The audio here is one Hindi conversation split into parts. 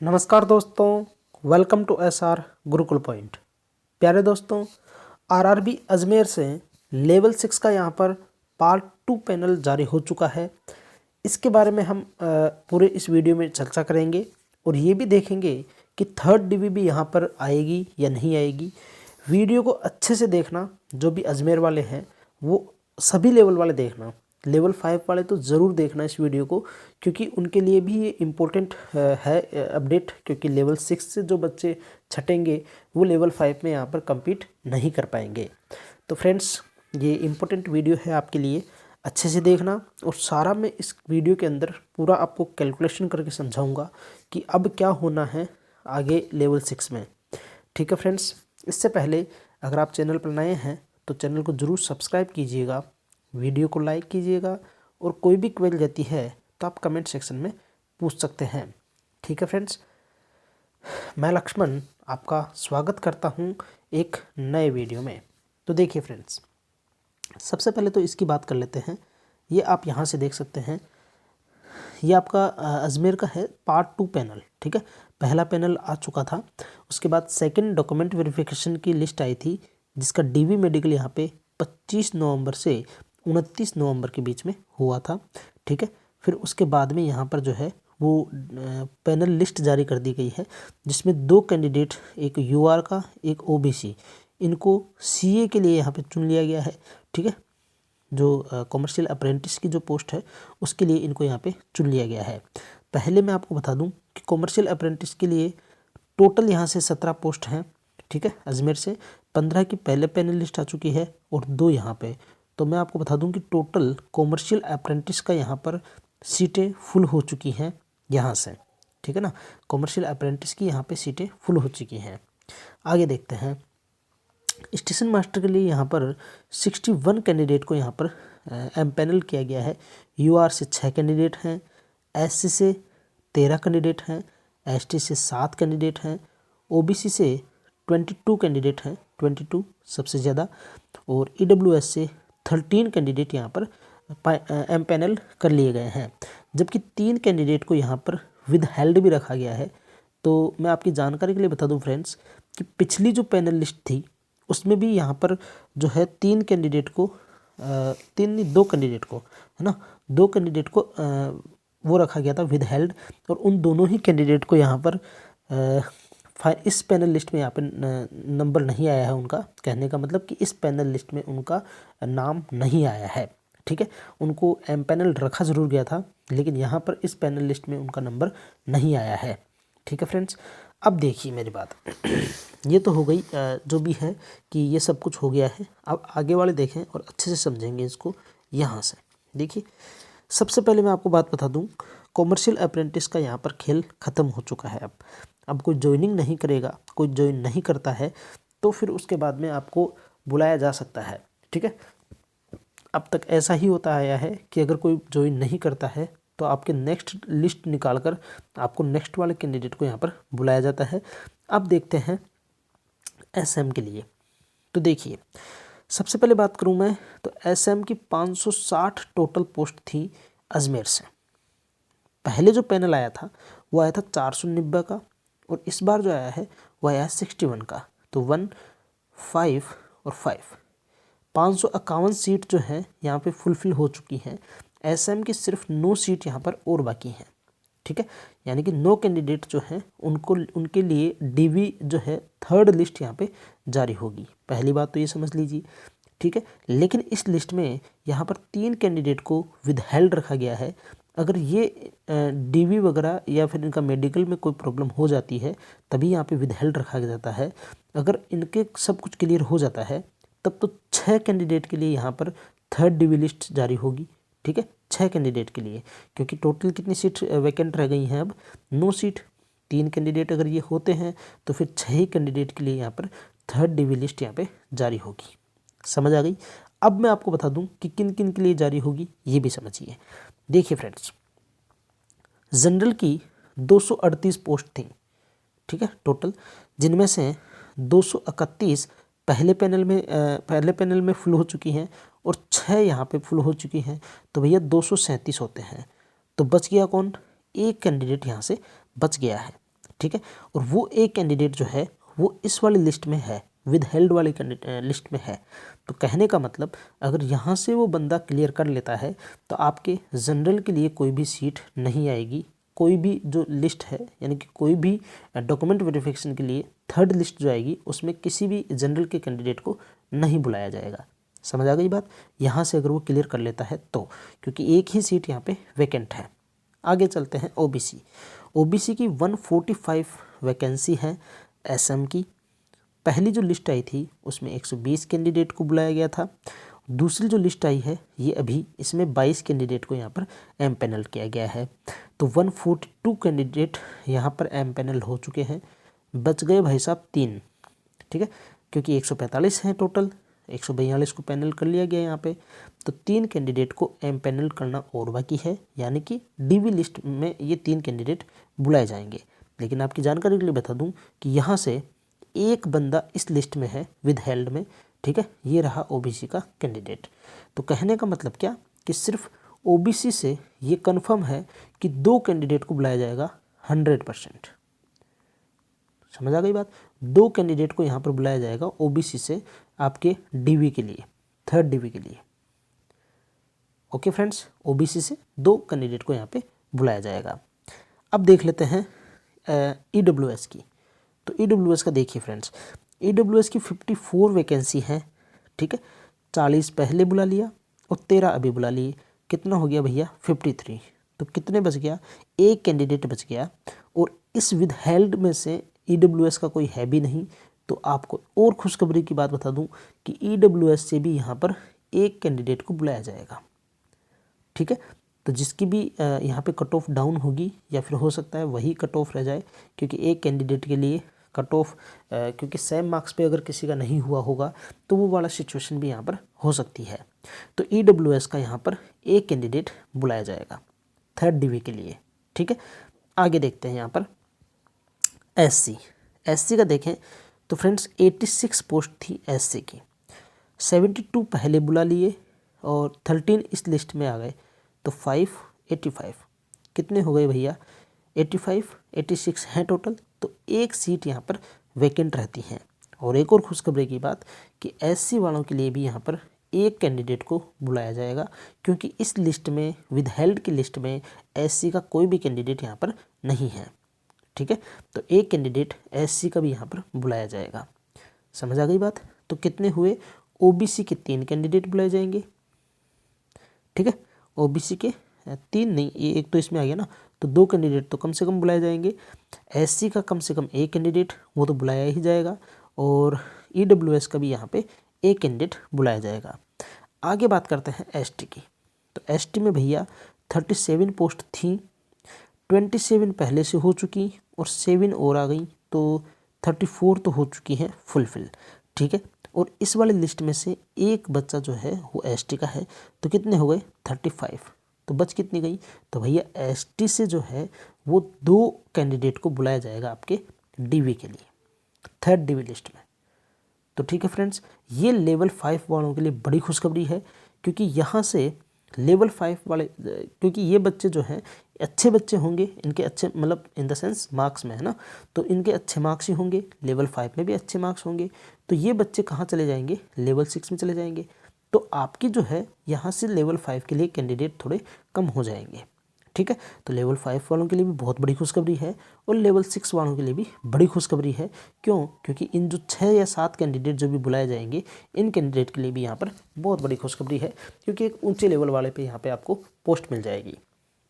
नमस्कार दोस्तों, welcome to SR Gurukul point. प्यारे दोस्तों, आरआरबी अजमेर से लेवल 6 का यहाँ पर पार्ट 2 पैनल जारी हो चुका है। इसके बारे में हम पूरे इस वीडियो में चर्चा करेंगे और ये भी देखेंगे कि थर्ड डिवी भी यहाँ पर आएगी या नहीं आएगी। वीडियो को अच्छे से देखना, जो भी अजमेर वाले हैं वो सभी लेवल वाले देखना, लेवल 5 वाले तो ज़रूर देखना इस वीडियो को, क्योंकि उनके लिए भी ये इम्पोर्टेंट है अपडेट, क्योंकि लेवल 6 से जो बच्चे छटेंगे वो लेवल 5 में यहाँ पर compete नहीं कर पाएंगे। तो फ्रेंड्स, ये इम्पोर्टेंट वीडियो है आपके लिए, अच्छे से देखना। और सारा मैं इस वीडियो के अंदर पूरा आपको कैलकुलेशन करके समझाऊंगा कि अब क्या होना है आगे लेवल 6 में। ठीक है फ्रेंड्स, इससे पहले अगर आप चैनल पर नए हैं तो चैनल को ज़रूर सब्सक्राइब कीजिएगा, वीडियो को लाइक कीजिएगा और कोई भी क्वेरी रहती है तो आप कमेंट सेक्शन में पूछ सकते हैं। ठीक है फ्रेंड्स, मैं लक्ष्मण आपका स्वागत करता हूं एक नए वीडियो में। तो देखिए फ्रेंड्स, सबसे पहले तो इसकी बात कर लेते हैं। ये आप यहाँ से देख सकते हैं, ये आपका अजमेर का है पार्ट 2 पैनल। ठीक है, पहला पैनल आ चुका था, उसके बाद सेकंड डॉक्यूमेंट वेरिफिकेशन की लिस्ट आई थी, जिसका डीवी मेडिकल यहाँ पे 25 नवंबर से 29 नवंबर के बीच में हुआ था। ठीक है, फिर उसके बाद में यहाँ पर जो है वो पैनल लिस्ट जारी कर दी गई है, जिसमें 2 कैंडिडेट, एक यूआर का एक ओबीसी, इनको सीए के लिए यहाँ पे चुन लिया गया है। ठीक है, जो कॉमर्शियल अप्रेंटिस की जो पोस्ट है उसके लिए इनको यहाँ पे चुन लिया गया है। पहले मैं आपको बता दूं कि कॉमर्शियल अप्रेंटिस के लिए टोटल यहाँ से 17 पोस्ट हैं। ठीक है, अजमेर से 15 की पहले पैनल लिस्ट आ चुकी है और 2 यहाँ पे। तो मैं आपको बता दूं कि टोटल कॉमर्शियल अप्रेंटिस का यहाँ पर सीटें फुल हो चुकी हैं यहाँ से। ठीक है ना, कॉमर्शियल अप्रेंटिस की यहाँ पे सीटें फुल हो चुकी हैं। आगे देखते हैं, स्टेशन मास्टर के लिए यहाँ पर 61 कैंडिडेट को यहाँ पर एम पैनल किया गया है। यूआर से 6 कैंडिडेट हैं, एससी से 13 कैंडिडेट हैं, एसटी से 7 कैंडिडेट हैं, ओबीसी से 22 कैंडिडेट हैं, 22 सबसे ज़्यादा, और ईडब्ल्यूएस से 13 कैंडिडेट यहाँ पर एम पैनल कर लिए गए हैं। जबकि 3 कैंडिडेट को यहाँ पर विद हेल्ड भी रखा गया है। तो मैं आपकी जानकारी के लिए बता दूं फ्रेंड्स कि पिछली जो पैनल लिस्ट थी उसमें भी यहाँ पर जो है 3 कैंडिडेट को 2 कैंडिडेट को, है ना, 2 कैंडिडेट को वो रखा गया था विद हेल्ड, और उन दोनों ही कैंडिडेट को यहाँ पर इस पैनल लिस्ट में यहाँ पर नंबर नहीं आया है उनका। कहने का मतलब कि इस पैनल लिस्ट में उनका नाम नहीं आया है। ठीक है, उनको एम पैनल रखा ज़रूर गया था, लेकिन यहाँ पर इस पैनल लिस्ट में उनका नंबर नहीं आया है। ठीक है फ्रेंड्स, अब देखिए मेरी बात ये तो हो गई जो भी है कि ये सब कुछ हो गया है। अब आगे वाले देखें और अच्छे से समझेंगे इसको। यहाँ से देखिए, सबसे पहले मैं आपको बात बता दूं, कॉमर्शियल अप्रेंटिस का यहाँ पर खेल ख़त्म हो चुका है। अब कोई ज्वाइनिंग नहीं करेगा, कोई ज्वाइन नहीं करता है तो फिर उसके बाद में आपको बुलाया जा सकता है। ठीक है, अब तक ऐसा ही होता आया है कि अगर कोई ज्वाइन नहीं करता है तो आपके नेक्स्ट लिस्ट निकालकर आपको नेक्स्ट वाले कैंडिडेट को यहाँ पर बुलाया जाता है। अब देखते हैं एसएम के लिए। तो देखिए, सबसे पहले बात करूँ मैं तो एसएम की 560 टोटल पोस्ट थी अजमेर से। पहले जो पैनल आया था वो आया था 490 का, और इस बार जो आया है वो आया है 61 का। तो 1, 5 और 5, 551 सीट जो है यहाँ पे फुलफिल हो चुकी हैं। एसएम की सिर्फ 9 सीट यहाँ पर और बाकी हैं। ठीक है, यानी कि 9 कैंडिडेट जो हैं उनके लिए डीवी जो है थर्ड लिस्ट यहाँ पे जारी होगी। पहली बात तो ये समझ लीजिए। ठीक है, लेकिन इस लिस्ट में यहाँ पर 3 कैंडिडेट को विद हेल्ड रखा गया है। अगर ये डीवी वगैरह या फिर इनका मेडिकल में कोई प्रॉब्लम हो जाती है तभी यहाँ पे विद हेल्ड रखा जाता है। अगर इनके सब कुछ क्लियर हो जाता है तब तो 6 कैंडिडेट के लिए यहाँ पर थर्ड डीवी लिस्ट जारी होगी। ठीक है, 6 कैंडिडेट के लिए, क्योंकि टोटल कितनी सीट वैकेंट रह गई हैं अब? 9 सीट। 3 कैंडिडेट अगर ये होते हैं तो फिर 6 ही कैंडिडेट के लिए यहाँ पर थर्ड डीवी लिस्ट यहाँ पे जारी होगी। समझ आ गई? अब मैं आपको बता दूं कि किन किन के लिए जारी होगी, ये भी समझिए। देखिए फ्रेंड्स, जनरल की 238 पोस्ट थी। ठीक है, टोटल, जिनमें से 231 पहले पैनल में फुल हो चुकी हैं और 6 यहाँ पे फुल हो चुकी हैं। तो भैया 237 होते हैं। तो बच गया कौन? एक कैंडिडेट यहाँ से बच गया है। ठीक है। और वो एक कैंडिडेट जो है वो इस वाली लिस्ट में है, विद हेल्ड वाली लिस्ट में है। तो कहने का मतलब अगर यहाँ से वो बंदा क्लियर कर लेता है तो आपके जनरल के लिए कोई भी सीट नहीं आएगी। कोई भी जो लिस्ट है यानी कि कोई भी डॉक्यूमेंट वेरिफिकेशन के लिए थर्ड लिस्ट जो आएगी उसमें किसी भी जनरल के कैंडिडेट को नहीं बुलाया जाएगा। समझ आ गई बात। यहाँ से अगर वो क्लियर कर लेता है तो, क्योंकि एक ही सीट यहाँ पे वैकेंट है। आगे चलते हैं ओबीसी। ओबीसी की 145 वैकेंसी है एसएम की। पहली जो लिस्ट आई थी उसमें 120 कैंडिडेट को बुलाया गया था। दूसरी जो लिस्ट आई है ये अभी इसमें 22 कैंडिडेट को यहाँ पर एम पैनल किया गया है। तो 142 कैंडिडेट यहाँ पर एम पैनल हो चुके हैं। बच गए भाई साहब 3, ठीक है, क्योंकि 145 हैं टोटल, 142 को पैनल कर लिया गया यहाँ पे। तो 3 कैंडिडेट को एम पैनल करना और बाकी है, यानी कि डीवी लिस्ट में ये 3 कैंडिडेट बुलाए जाएंगे। लेकिन आपकी जानकारी के लिए बता दूं कि यहाँ से एक बंदा इस लिस्ट में है विद हेल्ड में, ठीक है, ये रहा ओबीसी का कैंडिडेट। तो कहने का मतलब क्या कि सिर्फ ओबीसी से ये कंफर्म है कि 2 कैंडिडेट को बुलाया जाएगा 100%। समझ आ गई बात। 2 कैंडिडेट को यहाँ पर बुलाया जाएगा ओबीसी से आपके डीवी के लिए, थर्ड डीवी के लिए। ओके फ्रेंड्स, ओबीसी से 2 कैंडिडेट को यहाँ पे बुलाया जाएगा। अब देख लेते हैं ईडब्ल्यूएस की। तो ईडब्ल्यूएस का देखिए फ्रेंड्स, ईडब्ल्यूएस की 54 वैकेंसी है, ठीक है। 40 पहले बुला लिया और 13 अभी बुला लिए। कितना हो गया भैया 53। तो कितने बच गया, एक कैंडिडेट बच गया। और इस विद हेल्ड में से ईडब्ल्यूएस का कोई है भी नहीं। तो आपको और खुशखबरी की बात बता दूं कि ईडब्ल्यूएस से भी यहाँ पर एक कैंडिडेट को बुलाया जाएगा, ठीक है। तो जिसकी भी यहाँ पे कट ऑफ डाउन होगी या फिर हो सकता है वही कट ऑफ रह जाए, क्योंकि एक कैंडिडेट के लिए कट ऑफ क्योंकि सेम मार्क्स पे अगर किसी का नहीं हुआ होगा तो वो वाला सिचुएशन भी यहाँ पर हो सकती है। तो ईडब्ल्यूएस का यहाँ पर एक कैंडिडेट बुलाया जाएगा थर्ड डीवी के लिए, ठीक है। आगे देखते हैं यहाँ पर एससी का देखें तो फ्रेंड्स 86 पोस्ट थी एससी की। 72 पहले बुला लिए और 13 इस लिस्ट में आ गए। तो 585 कितने हो गए भैया 86 हैं टोटल। तो एक सीट यहाँ पर वैकेंट रहती हैं। और एक और खुशखबरी की बात कि एससी वालों के लिए भी यहाँ पर एक कैंडिडेट को बुलाया जाएगा, क्योंकि इस लिस्ट में विद हेल्ड की लिस्ट में एससी का कोई भी कैंडिडेट यहाँ पर नहीं है, ठीक है। तो एक कैंडिडेट एससी का भी यहाँ पर बुलाया जाएगा। समझ आ गई बात। तो कितने हुए, ओबीसी के 3 कैंडिडेट बुलाए जाएंगे, ठीक है। ओबीसी के 3 नहीं, ये एक तो इसमें आ गया ना, तो 2 कैंडिडेट तो कम से कम बुलाए जाएंगे। एससी का कम से कम एक कैंडिडेट वो तो बुलाया ही जाएगा। और ईडब्ल्यूएस का भी यहाँ पे एक कैंडिडेट बुलाया जाएगा। आगे बात करते हैं एसटी की। तो एसटी में भैया 37 पोस्ट थी, 27 पहले से हो चुकी और 7 और आ गई, तो 34 तो हो चुकी है फुलफिल, ठीक है। और इस वाली लिस्ट में से एक बच्चा जो है वो एसटी का है। तो कितने हो गए 35। तो बच कितनी गई, तो भैया एसटी से जो है वो 2 कैंडिडेट को बुलाया जाएगा आपके डीवी के लिए, थर्ड डीवी लिस्ट में। तो ठीक है फ्रेंड्स, ये लेवल 5 वालों के लिए बड़ी खुशखबरी है, क्योंकि यहाँ से लेवल 5 वाले, क्योंकि ये बच्चे जो हैं अच्छे बच्चे होंगे, इनके अच्छे मतलब इन द सेंस मार्क्स में है ना, तो इनके अच्छे मार्क्स ही होंगे, लेवल 5 में भी अच्छे मार्क्स होंगे। तो ये बच्चे कहाँ चले जाएंगे, लेवल 6 में चले जाएंगे। तो आपकी जो है यहाँ से लेवल 5 के लिए कैंडिडेट थोड़े कम हो जाएंगे, ठीक है। तो लेवल 5 वालों के लिए भी बहुत बड़ी खुशखबरी है और लेवल 6 वालों के लिए भी बड़ी खुशखबरी है। क्यों, क्योंकि इन जो 6 या 7 कैंडिडेट जो भी बुलाए जाएंगे, इन कैंडिडेट के लिए भी यहाँ पर बहुत बड़ी खुशखबरी है, क्योंकि एक ऊंचे लेवल वाले पे यहाँ पे आपको पोस्ट मिल जाएगी।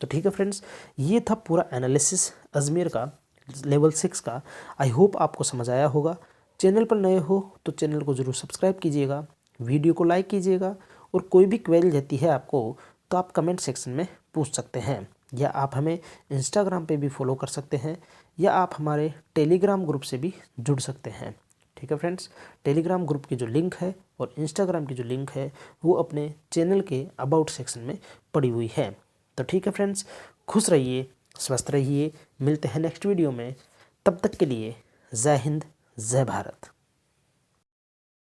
तो ठीक है फ्रेंड्स, ये था पूरा एनालिसिस अजमेर का लेवल 6 का। आई होप आपको समझ आया होगा। चैनल पर नए हो तो चैनल को ज़रूर सब्सक्राइब कीजिएगा, वीडियो को लाइक कीजिएगा, और कोई भी क्वेरी रहती है आपको तो आप कमेंट सेक्शन में पूछ सकते हैं, या आप हमें इंस्टाग्राम पे भी फॉलो कर सकते हैं, या आप हमारे टेलीग्राम ग्रुप से भी जुड़ सकते हैं। ठीक है फ्रेंड्स, टेलीग्राम ग्रुप की जो लिंक है और इंस्टाग्राम की जो लिंक है वो अपने चैनल के अबाउट सेक्शन में पड़ी हुई है। तो ठीक है फ्रेंड्स, खुश रहिए, स्वस्थ रहिए, मिलते हैं नेक्स्ट वीडियो में। तब तक के लिए जय हिंद, जय भारत।